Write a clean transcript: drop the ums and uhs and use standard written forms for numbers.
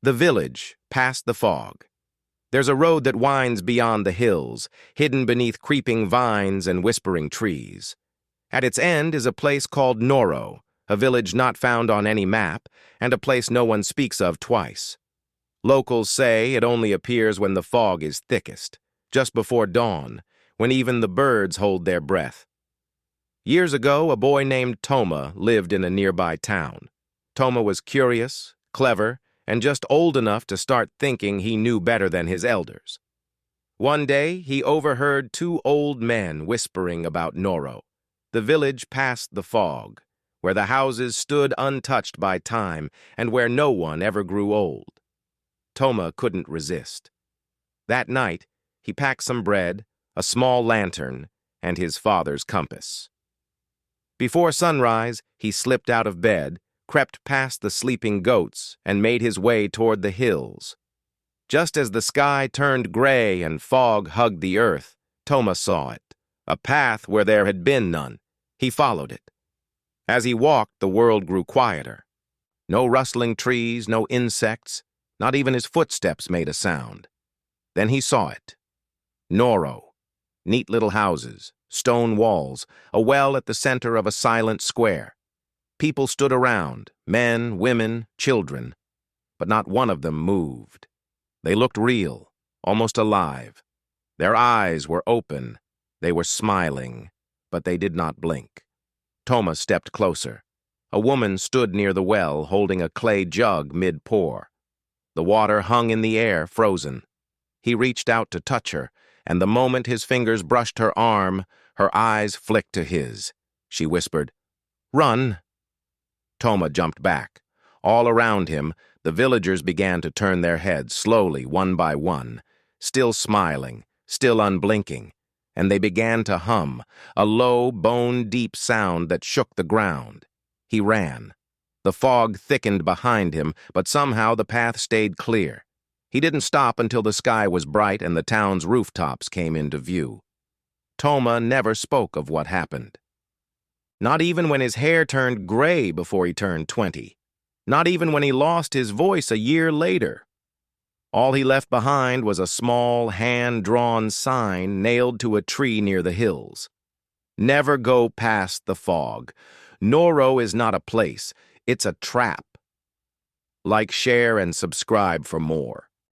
The village, past the fog. There's a road that winds beyond the hills, hidden beneath creeping vines and whispering trees. At its end is a place called Noro, a village not found on any map, and a place no one speaks of twice. Locals say it only appears when the fog is thickest, just before dawn, when even the birds hold their breath. Years ago, a boy named Toma lived in a nearby town. Toma was curious, clever, and just old enough to start thinking he knew better than his elders. One day, he overheard two old men whispering about Noro, the village past the fog, where the houses stood untouched by time and where no one ever grew old. Toma couldn't resist. That night, he packed some bread, a small lantern, and his father's compass. Before sunrise, he slipped out of bed, crept past the sleeping goats, and made his way toward the hills. Just as the sky turned gray and fog hugged the earth, Toma saw it, a path where there had been none. He followed it. As he walked, the world grew quieter. No rustling trees, no insects, not even his footsteps made a sound. Then he saw it. Noro. Neat little houses, stone walls, a well at the center of a silent square. People stood around, men, women, children, but not one of them moved. They looked real, almost alive. Their eyes were open. They were smiling, but they did not blink. Toma stepped closer. A woman stood near the well, holding a clay jug mid-pour. The water hung in the air, frozen. He reached out to touch her, and the moment his fingers brushed her arm, her eyes flicked to his. She whispered, "Run!" Toma jumped back. All around him, the villagers began to turn their heads slowly, one by one, still smiling, still unblinking, and they began to hum, a low, bone-deep sound that shook the ground. He ran. The fog thickened behind him, but somehow the path stayed clear. He didn't stop until the sky was bright and the town's rooftops came into view. Toma never spoke of what happened. Not even when his hair turned gray before he turned 20. Not even when he lost his voice a year later. All he left behind was a small, hand-drawn sign nailed to a tree near the hills. Never go past the fog. Noro is not a place. It's a trap. Like, share, and subscribe for more.